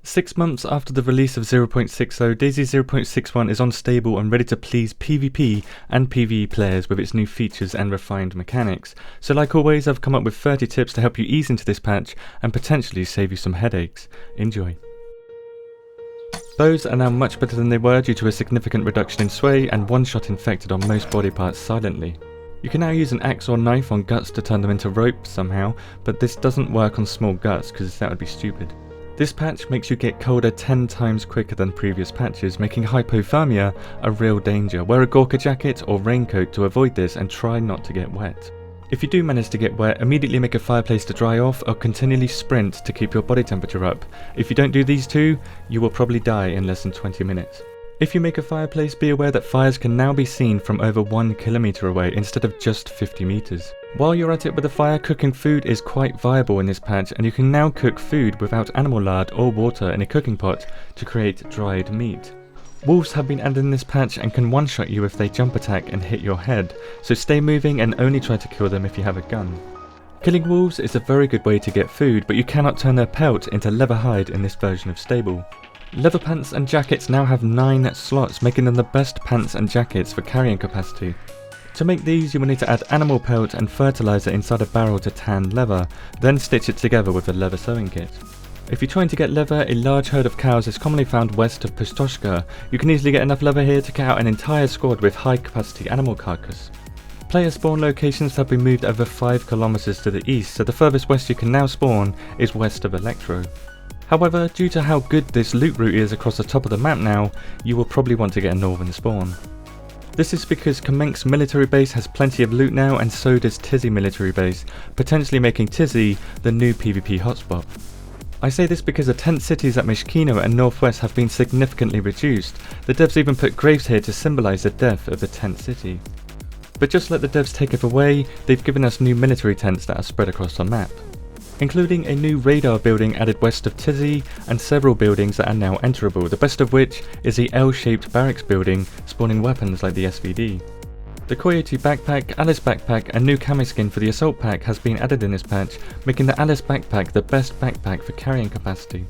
6 months after the release of 0.60, DayZ 0.61 is unstable and ready to please PvP and PvE players with its new features and refined mechanics. So like always, I've come up with 30 tips to help you ease into this patch and potentially save you some headaches. Enjoy. Bows are now much better than they were due to a significant reduction in sway and one-shot infected on most body parts silently. You can now use an axe or knife on guts to turn them into rope somehow, but this doesn't work on small guts because that would be stupid. This patch makes you get colder 10 times quicker than previous patches, making hypothermia a real danger. Wear a Gorka jacket or raincoat to avoid this and try not to get wet. If you do manage to get wet, immediately make a fireplace to dry off or continually sprint to keep your body temperature up. If you don't do these two, you will probably die in less than 20 minutes. If you make a fireplace, be aware that fires can now be seen from over 1 kilometer away instead of just 50 meters. While you're at it with the fire, cooking food is quite viable in this patch, and you can now cook food without animal lard or water in a cooking pot to create dried meat. Wolves have been added in this patch and can one-shot you if they jump attack and hit your head, so stay moving and only try to kill them if you have a gun. Killing wolves is a very good way to get food, but you cannot turn their pelt into leather hide in this version of stable. Leather pants and jackets now have 9 slots, making them the best pants and jackets for carrying capacity. To make these, you will need to add animal pelt and fertilizer inside a barrel to tan leather, then stitch it together with a leather sewing kit. If you're trying to get leather, a large herd of cows is commonly found west of Pustoshka. You can easily get enough leather here to cut out an entire squad with high capacity animal carcass. Player spawn locations have been moved over 5 kilometers to the east, so the furthest west you can now spawn is west of Electro. However, due to how good this loot route is across the top of the map now, you will probably want to get a northern spawn. This is because Kamenk's military base has plenty of loot now, and so does Tizzy military base, potentially making Tizzy the new PvP hotspot. I say this because the tent cities at Mishkino and Northwest have been significantly reduced. The devs even put graves here to symbolise the death of the tent city. But just let the devs take it away, they've given us new military tents that are spread across the map, including a new radar building added west of Tizzy and several buildings that are now enterable, the best of which is the L-shaped barracks building spawning weapons like the SVD. The Coyote backpack, Alice backpack and new camo skin for the assault pack has been added in this patch, making the Alice backpack the best backpack for carrying capacity.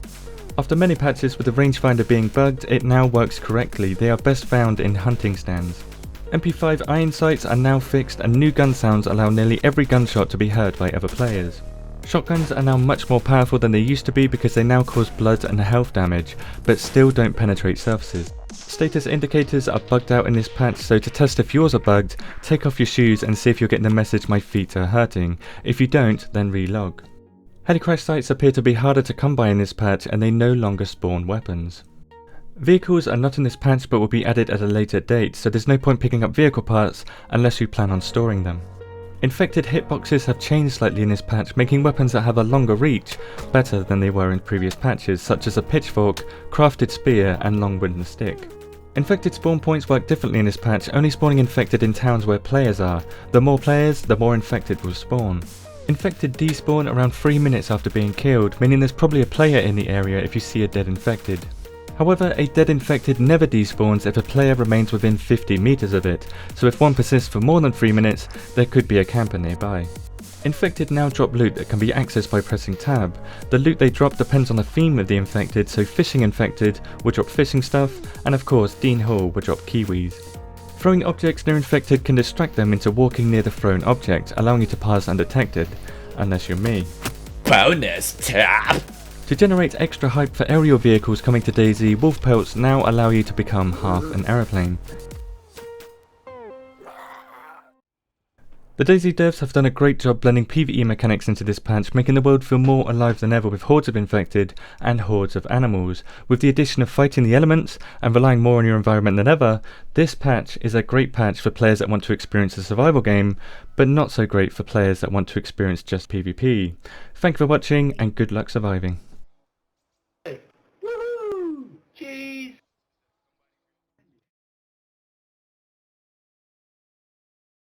After many patches with the rangefinder being bugged, it now works correctly. They are best found in hunting stands. MP5 iron sights are now fixed and new gun sounds allow nearly every gunshot to be heard by other players. Shotguns are now much more powerful than they used to be because they now cause blood and health damage, but still don't penetrate surfaces. Status indicators are bugged out in this patch, so to test if yours are bugged, take off your shoes and see if you're getting the message "my feet are hurting." If you don't, then relog. Helicrash sites appear to be harder to come by in this patch and they no longer spawn weapons. Vehicles are not in this patch but will be added at a later date, so there's no point picking up vehicle parts unless you plan on storing them. Infected hitboxes have changed slightly in this patch, making weapons that have a longer reach better than they were in previous patches, such as a pitchfork, crafted spear and long wooden stick. Infected spawn points work differently in this patch, only spawning infected in towns where players are. The more players, the more infected will spawn. Infected despawn around 3 minutes after being killed, meaning there's probably a player in the area if you see a dead infected. However, a dead infected never despawns if a player remains within 50 meters of it, so if one persists for more than 3 minutes, there could be a camper nearby. Infected now drop loot that can be accessed by pressing tab. The loot they drop depends on the theme of the infected, so fishing infected will drop fishing stuff, and of course Dean Hall will drop kiwis. Throwing objects near infected can distract them into walking near the thrown object, allowing you to pass undetected, unless you're me. Bonus tap! To generate extra hype for aerial vehicles coming to DayZ, wolf pelts now allow you to become half an aeroplane. The DayZ devs have done a great job blending PvE mechanics into this patch, making the world feel more alive than ever with hordes of infected and hordes of animals. With the addition of fighting the elements and relying more on your environment than ever, this patch is a great patch for players that want to experience a survival game, but not so great for players that want to experience just PvP. Thank you for watching and good luck surviving.